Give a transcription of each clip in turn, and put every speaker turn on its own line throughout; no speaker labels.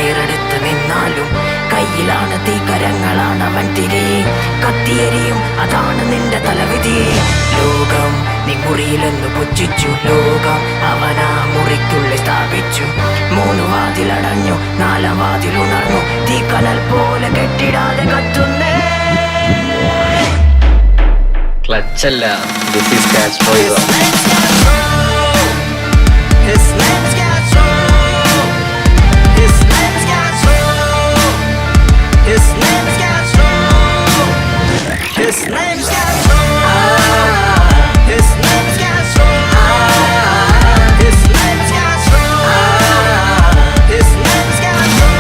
വേറെടുത്ത് നിന്നാലും കയ്യിലാണ് തീകരങ്ങളാണ് അവൻ തിരി കത്തിയെരിയും അതാണ് നിന്റെ തലവിധി ലോകം നീ മുറിയിലെന്ന് പുച്ഛിച്ചു ലോകം അവനാ മുറിക്കുള്ളിൽ സ്ഥാപിച്ചു 3 വാതിലടഞ്ഞു 4 വാതിലുണർന്നു തീക്കനൽ പോലെ കെട്ടിടാതെ കത്തുന്നേ
ക്ലച്ചല്ല this is KAZTRO
His name's KAZTRO His name's KAZTRO His name's KAZTRO His name's KAZTRO His name's KAZTRO His name's KAZTRO His name's KAZTRO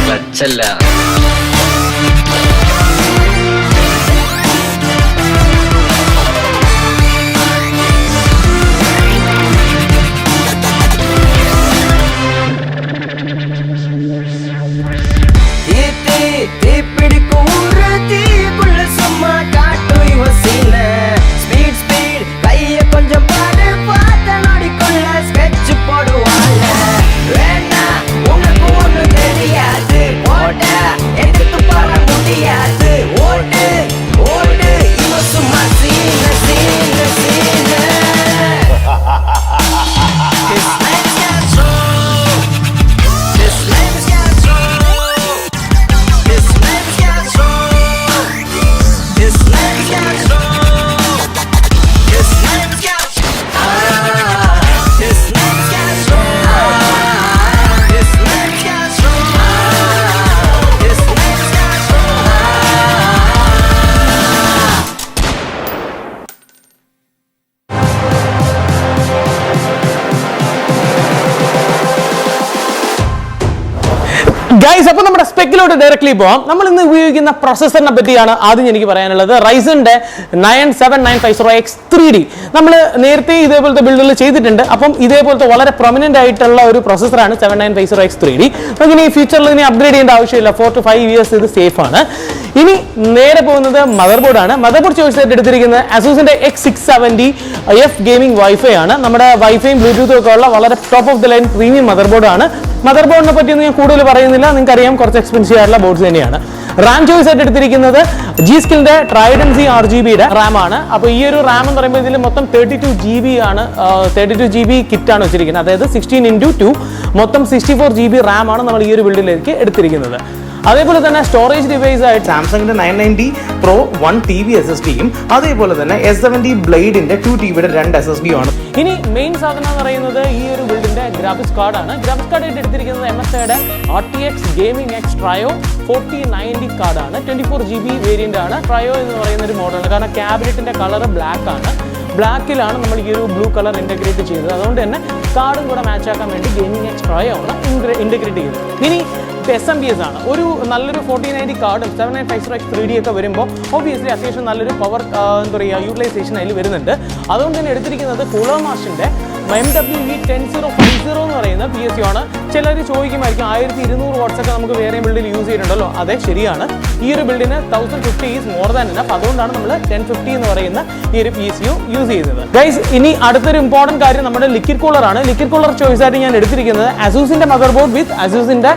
ക്ലച്ചല്ല
ഗൈസ്, അപ്പോൾ നമ്മുടെ സ്പെക്കിലോട്ട് ഡയറക്ട്ലി പോകാം. നമ്മൾ ഇന്ന് ഉപയോഗിക്കുന്ന പ്രൊസസ്സറിനെ പറ്റിയാണ് ആദ്യം എനിക്ക് പറയാനുള്ളത്. റൈസന്റെ 97950X3D നമ്മൾ നേരത്തെ ഇതേപോലത്തെ ബിൽഡുകൾ ചെയ്തിട്ടുണ്ട്. അപ്പം ഇതേപോലത്തെ വളരെ പ്രൊമിനന്റ് ആയിട്ടുള്ള ഒരു പ്രൊസസ്സറാണ് 7950X3D. നമുക്കിനി ഫ്യൂച്ചറിൽ ഇനി അപ്ഗ്രേഡ് ചെയ്യേണ്ട ആവശ്യമില്ല. 4 to 5 years ഇത് സേഫ് ആണ്. ഇനി നേരെ പോകുന്നത് മദർ ബോർഡാണ്. മദർ ബോർഡ് ചോയ്സ് ആയിട്ട് എടുത്തിരിക്കുന്നത് അസൂസിന്റെ X670F ഗെയിമിംഗ് വൈഫൈ ആണ്. നമ്മുടെ വൈഫൈയും ബ്ലൂടൂത്തും ഒക്കെ ഉള്ള വളരെ top of the line premium mother ബോർഡാണ്. മദർ ബോർഡിനെ പറ്റിയൊന്നും ഞാൻ കൂടുതൽ പറയുന്നില്ല, നിങ്ങൾക്കറിയാം കുറച്ച് എക്സ്പെൻസീവ് ആയിട്ടുള്ള ബോർഡ്സ് തന്നെയാണ്. റാം ചോയ്സ് ആയിട്ട് എടുത്തിരിക്കുന്നത് G-Skillന്റെ Trident Z RGBയുടെ റാം ആണ്. അപ്പോൾ ഈ ഒരു റാം എന്ന് പറയുമ്പോൾ ഇതിൽ മൊത്തം 32 GB ആണ്, 32 GB കിറ്റ് ആണ് വെച്ചിരിക്കുന്നത്. അതായത് 16x2 മൊത്തം 64 GB റാം ആണ് നമ്മൾ ഈ ഒരു ബിൽഡിലേക്ക് എടുത്തിരിക്കുന്നത്. അതേപോലെ തന്നെ സ്റ്റോറേജ് ഡിവൈസ് ആയിട്ട് സാംസങ്ങിന്റെ 990 Pro 1 TB SSDയും അതേപോലെ തന്നെ S70 ബ്ലേഡിന്റെ 2 TBയുടെ 2 SSD ആണ്. ഇനി മെയിൻ സാധനം എന്ന് പറയുന്നത് ഈ ഒരു ബിൽഡിന്റെ ഗ്രാഫിക്സ് കാർഡാണ്. ഗ്രാഫിക്സ് കാർഡ് ആയിട്ട് എടുത്തിരിക്കുന്നത് MSIയുടെ RTX Gaming X Trio 4090 കാർഡാണ്. 24 GB വേരിയന്റ് ആണ്. Trio എന്ന് പറയുന്ന ഒരു മോഡലാണ്. കാരണം ക്യാബിനറ്റിന്റെ കളർ ബ്ലാക്ക് ആണ്. ബ്ലാക്കിലാണ് നമ്മൾ ഈ ഒരു ബ്ലൂ കളർ ഇൻറ്റഗ്രേറ്റ് ചെയ്തത്. അതുകൊണ്ട് തന്നെ കാർഡും കൂടെ മാച്ച് ആക്കാൻ വേണ്ടി ഗെയിമിംഗ് എക്സ് ട്രയോ ആണ് ഇൻറ്റഗ്രേറ്റ് ചെയ്തത്. ഇനി SMBS ആണ്. ഒരു നല്ലൊരു 4090 കാർഡും 7950X3D ഒക്കെ വരുമ്പോൾ ഒബ്വിയസ്ലി അത്യാവശ്യം നല്ലൊരു പവർ എന്താ പറയുക യൂട്ടിലൈസേഷൻ അതിൽ വരുന്നുണ്ട്. അതുകൊണ്ട് തന്നെ എടുത്തിരിക്കുന്നത് കൂളർമാഷിൻ്റെ MWE10050 എന്ന് പറയുന്ന PSU ആണ്. ചിലർ ചോദിക്കുമായിരിക്കും 1200 വാട്ട്സ് ഒക്കെ നമുക്ക് വേറെ ബിൽഡിൽ യൂസ് ചെയ്തിട്ടുണ്ടല്ലോ. അതെ, ശരിയാണ്. ഈ ഒരു ബിൽഡിന് 1050 ഈസ് മോർ ദാൻ എനഫ്. അതുകൊണ്ടാണ് നമ്മൾ 1050 എന്ന് പറയുന്ന ഈ ഒരു PSU യൂസ് ചെയ്തത്. ഗൈസ്, ഇനി അടുത്തൊരു ഇമ്പോർട്ടൻറ്റ് കാര്യം നമ്മുടെ ലിക്വിഡ് കൂളറാണ്. ലിക്വിഡ് കൂളർ ചോയ്സ് ആയിട്ട് ഞാൻ എടുത്തിരിക്കുന്നത് അസൂസിന്റെ മദർ ബോർഡ് വിത്ത് അസൂസിന്റെ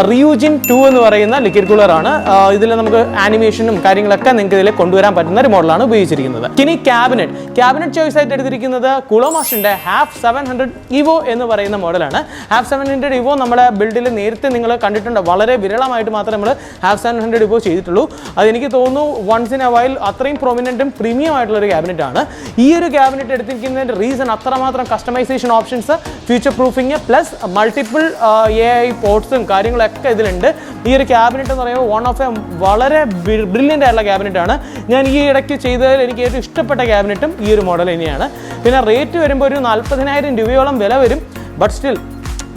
റിയൂജിൻ 2 എന്ന് പറയുന്ന ലിക്വിഡ് കൂളറാണ്. ഇതിൽ നമുക്ക് ആനിമേഷനും കാര്യങ്ങളൊക്കെ നിങ്ങൾക്ക് ഇതിൽ കൊണ്ടുവരാൻ പറ്റുന്ന ഒരു മോഡലാണ് ഉപയോഗിച്ചിരിക്കുന്നത്. ഇനി ക്യാബിനറ്റ് ചോയ്സ് ആയിട്ട് എടുത്തിരിക്കുന്നത് കൂളോമാഷിന്റെ 700 EVO എന്ന് പറയുന്ന മോഡലാണ്. 700 EVO നമ്മുടെ ബിൽഡിൽ നേരത്തെ നിങ്ങൾ കണ്ടിട്ടുണ്ട്. വളരെ വിരളമായിട്ട് മാത്രമേ നമ്മൾ 700 EVO ചെയ്തിട്ടുള്ളൂ. അതെനിക്ക് തോന്നുന്നു വൺസ് ഇൻ എ വൈൽ അത്രയും പ്രൊമിനൻറ്റും പ്രീമിയം ആയിട്ടുള്ള ഒരു ക്യാബിനറ്റ് ആണ്. ഈ ഒരു ക്യാബിനറ്റ് എടുത്തിരിക്കുന്നതിൻ്റെ റീസൺ അത്രമാത്രം customisation options, future proofing plus multiple AI പോർട്സും കാര്യങ്ങളൊക്കെ ഇതിലുണ്ട്. ഈ ഒരു ക്യാബിനറ്റ് എന്ന് പറയുമ്പോൾ വൺ ഓഫ് എ വളരെ ബ്രില്യൻ്റ് ആയിട്ടുള്ള ക്യാബിനറ്റ് ആണ്. ഞാൻ ഈ ഇടയ്ക്ക് ചെയ്തതിൽ എനിക്ക് ഏറ്റവും ഇഷ്ടപ്പെട്ട ക്യാബിനറ്റും ഈ ഒരു മോഡൽ തന്നെയാണ്. പിന്നെ റേറ്റ് വരുമ്പോൾ ഒരു 40,000 രൂപയോളം വില വരും. ബട്ട് സ്റ്റിൽ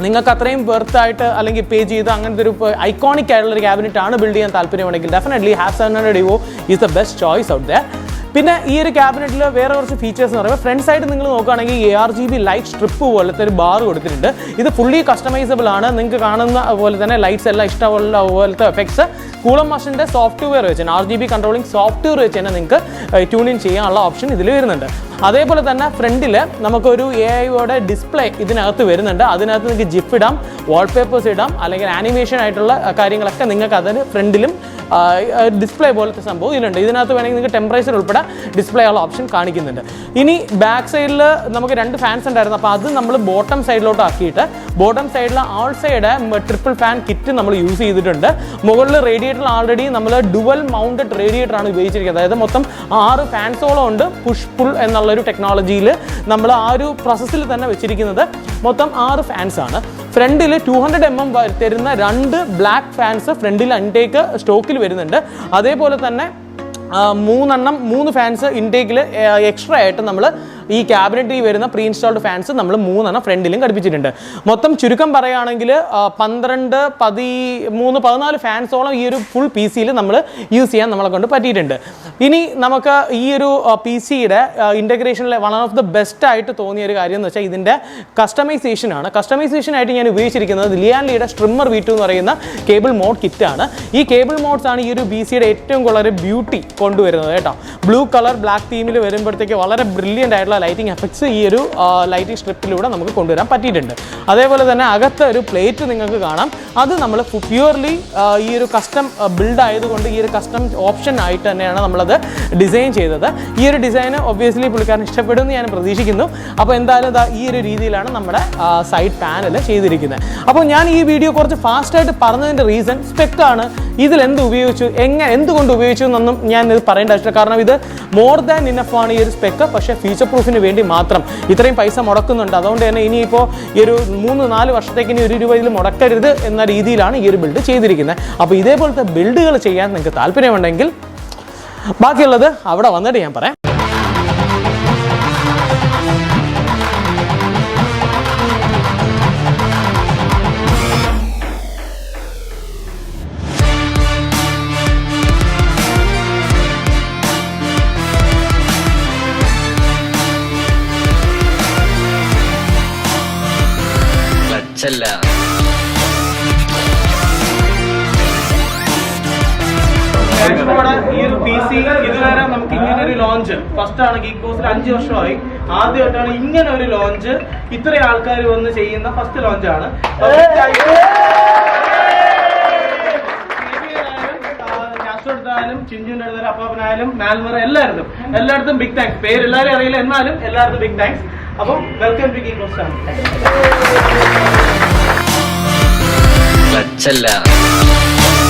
നിങ്ങൾക്ക് അത്രയും വെർത്തായിട്ട് അല്ലെങ്കിൽ പേ ചെയ്ത് അങ്ങനത്തെ ഒരു ഐക്കോണിക് ആയിട്ടുള്ള ഒരു ക്യാബിനറ്റ് ആണ് ബിൽഡ് ചെയ്യാൻ താല്പര്യമുണ്ടെങ്കിൽ definitely have 700 Evo is the best choice out there. പിന്നെ ഈ ഒരു ക്യാബിനറ്റിൽ വേറെ കുറച്ച് ഫീച്ചേഴ്സ് എന്ന് പറയുമ്പോൾ ഫ്രണ്ട് സൈഡ് നിങ്ങൾ നോക്കുകയാണെങ്കിൽ ARGB ലൈറ്റ് സ്ട്രിപ്പ് പോലത്തെ ഒരു ബാർ കൊടുത്തിട്ടുണ്ട്. ഇത് ഫുള്ളി കസ്റ്റമൈസബിൾ ആണ്. നിങ്ങൾക്ക് കാണുന്ന പോലെ തന്നെ ലൈറ്റ്സ് എല്ലാം ഇഷ്ടമുള്ള പോലത്തെ എഫക്ട്സ് കൂളം മാഷിൻ്റെ സോഫ്റ്റ്വെയർ വെച്ച് RGB കൺട്രോളിംഗ് സോഫ്റ്റ്വെയർ വെച്ച് തന്നെ നിങ്ങൾക്ക് ട്യൂൺ ഇൻ ചെയ്യാനുള്ള ഓപ്ഷൻ ഇതിൽ വരുന്നുണ്ട്. അതേപോലെ തന്നെ ഫ്രണ്ടിൽ നമുക്കൊരു AIയുടെ ഡിസ്പ്ലേ ഇതിനകത്ത് വരുന്നുണ്ട്. അതിനകത്ത് നിങ്ങൾക്ക് ജിഫ് ഇടാം, വാൾപേപ്പേഴ്സ് ഇടാം, അല്ലെങ്കിൽ ആനിമേഷൻ ആയിട്ടുള്ള കാര്യങ്ങളൊക്കെ നിങ്ങൾക്ക് അതിന് ഫ്രണ്ടിലും ഡിസ്പ്ലേ പോലത്തെ സംഭവം ഇതിലുണ്ട്. ഇതിനകത്ത് വേണമെങ്കിൽ നിങ്ങൾക്ക് ടെമ്പറേച്ചർ ഉൾപ്പെടെ ഡിസ്പ്ലേ ഉള്ള ഓപ്ഷൻ കാണിക്കുന്നുണ്ട്. ഇനി ബാക്ക് സൈഡിൽ നമുക്ക് 2 ഫാൻസ് ഉണ്ടായിരുന്നു. അപ്പോൾ അത് നമ്മൾ ബോട്ടം സൈഡിലോട്ട് ആക്കിയിട്ട് ബോട്ടം സൈഡിൽ ആൾ സൈഡ് ട്രിപ്പിൾ ഫാൻ കിറ്റ് നമ്മൾ യൂസ് ചെയ്തിട്ടുണ്ട്. മുകളിൽ റേഡിയേറ്റർ ആൾറെഡി നമ്മൾ ഡുവൽ മൗണ്ടഡ് റേഡിയേറ്റർ ആണ് ഉപയോഗിച്ചിരിക്കുന്നത്. അതായത് മൊത്തം 6 ഫാൻസോളം ഉണ്ട്. പുഷ് പുൾ എന്നുള്ളൊരു ടെക്നോളജിയിൽ നമ്മൾ ആ ഒരു പ്രോസസ്സിൽ തന്നെ വെച്ചിരിക്കുന്നത് മൊത്തം 6 ഫാൻസ് ആണ്. ഫ്രണ്ടിൽ 200 mm തരുന്ന 2 ബ്ലാക്ക് ഫാൻസ് ഫ്രണ്ടിൽ ഇൻടേക്ക് സ്റ്റോക്കിൽ വരുന്നുണ്ട്. അതേപോലെ തന്നെ 3 ഫാൻസ് ഇൻടേക്കിൽ എക്സ്ട്രാ ആയിട്ട് നമ്മൾ ഈ ക്യാബിനറ്റിൽ വരുന്ന പ്രീ ഇൻസ്റ്റാൾഡ് ഫാൻസ് നമ്മൾ 3 ഫ്രണ്ടിലും ഘടിപ്പിച്ചിട്ടുണ്ട്. മൊത്തം ചുരുക്കം പറയുകയാണെങ്കിൽ 12, 13, 14 ഫാൻസോളം ഈ ഒരു ഫുൾ PC നമ്മൾ യൂസ് ചെയ്യാൻ നമ്മളെ കൊണ്ട് പറ്റിയിട്ടുണ്ട്. ഇനി നമുക്ക് ഈ ഒരു PC-യുടെ ഇൻ്റഗ്രേഷനിലെ വൺ ഓഫ് ദ ബെസ്റ്റ് ആയിട്ട് തോന്നിയ ഒരു കാര്യം എന്ന് വെച്ചാൽ ഇതിൻ്റെ കസ്റ്റമൈസേഷൻ ആണ്. കസ്റ്റമൈസേഷൻ ആയിട്ട് ഞാൻ ഉപയോഗിച്ചിരിക്കുന്നത് ലിയാൻലിയുടെ സ്ട്രിമ്മർ V2 എന്ന് പറയുന്ന കേബിൾ മോഡ് കിറ്റാണ്. ഈ കേബിൾ മോഡ്സ് ആണ് ഈ ഒരു PC-യുടെ ഏറ്റവും കൂടുതൽ ബ്യൂട്ടി കൊണ്ടുവരുന്നത് കേട്ടോ. ബ്ലൂ കളർ ബ്ലാക്ക് തീമിൽ വരുമ്പോഴത്തേക്ക് വളരെ ബ്രില്യൻ്റ് ആയിട്ടുള്ള ലൈറ്റിംഗ് എഫക്ട്സ് ഈ ഒരു ലൈറ്റിംഗ് സ്ട്രിപ്പിലൂടെ നമുക്ക് കൊണ്ടുവരാൻ പറ്റിയിട്ടുണ്ട്. അതേപോലെ തന്നെ അകത്ത് ഒരു പ്ലേറ്റ് നിങ്ങൾക്ക് കാണാം. അത് നമ്മൾ പ്യുവർലി ഈ ഒരു കസ്റ്റം ബിൽഡ് ആയതുകൊണ്ട് ഈ ഒരു കസ്റ്റം ഓപ്ഷൻ ആയിട്ട് തന്നെയാണ് നമ്മളത് ഡിസൈൻ ചെയ്തത്. ഈ ഒരു ഡിസൈൻ ഒബ്വിയസ്ലി പുള്ളിക്കാരൻ ഇഷ്ടപ്പെടുമെന്ന് ഞാൻ പ്രതീക്ഷിക്കുന്നു. അപ്പോൾ എന്തായാലും ഈ ഒരു രീതിയിലാണ് നമ്മുടെ സൈഡ് പാനൽ ചെയ്തിരിക്കുന്നത്. അപ്പോൾ ഞാൻ ഈ വീഡിയോ കുറച്ച് ഫാസ്റ്റായിട്ട് പറഞ്ഞതിൻ്റെ റീസൺ സ്പെക്കാണ്. ഇതിലെന്ത് ഉപയോഗിച്ചു, എന്തുകൊണ്ട് ഉപയോഗിച്ചു എന്നൊന്നും ഞാൻ ഇത് പറയേണ്ട ആവശ്യമില്ല. കാരണം ഇത് മോർ ദാൻ ഇനഫ് ആണ് ഈ ഒരു സ്പെക്ക്. പക്ഷേ ഫ്യൂച്ചർ പ്രൂഫിന് വേണ്ടി മാത്രം ഇത്രയും പൈസ മുടക്കുന്നുണ്ട്. അതുകൊണ്ട് തന്നെ ഇനിയിപ്പോൾ ഈ ഒരു 3-4 വർഷത്തേക്ക് ഇനി 1 രൂപയിൽ മുടക്കരുത് എന്ന രീതിയിലാണ് ഈ ഒരു ബിൽഡ് ചെയ്തിരിക്കുന്നത്. അപ്പോൾ ഇതേപോലത്തെ ബിൽഡുകൾ ചെയ്യാൻ നിങ്ങൾക്ക് താല്പര്യമുണ്ടെങ്കിൽ ബാക്കിയുള്ളത് അവിടെ വന്നിട്ട് ഞാൻ പറയാം. ഈ ഒരു PC ഇതുവരെ നമുക്ക് ഇങ്ങനെ ഒരു ലോഞ്ച് ഫസ്റ്റ് ആണ്. ഗീക്ബോസിൽ 5 വർഷമായി ആദ്യമായിട്ടാണ് ഇങ്ങനെ ഒരു ലോഞ്ച് ഇത്രയും ആൾക്കാർ വന്ന് ചെയ്യുന്ന ഫസ്റ്റ് ലോഞ്ചാണ്. ായാലും ചിഞ്ചുവിന്റെ അടുത്താലും അപ്പാപ്പനായാലും മാൽമർ എല്ലായിടത്തും ബിഗ് താങ്ക്സ്. പേര് എല്ലാവരും അറിയില്ല, എന്നാലും എല്ലായിടത്തും ബിഗ് താങ്ക്സ്. അപ്പം വെൽക്കം ടു ഗീക്ബോസ് ചാനൽ.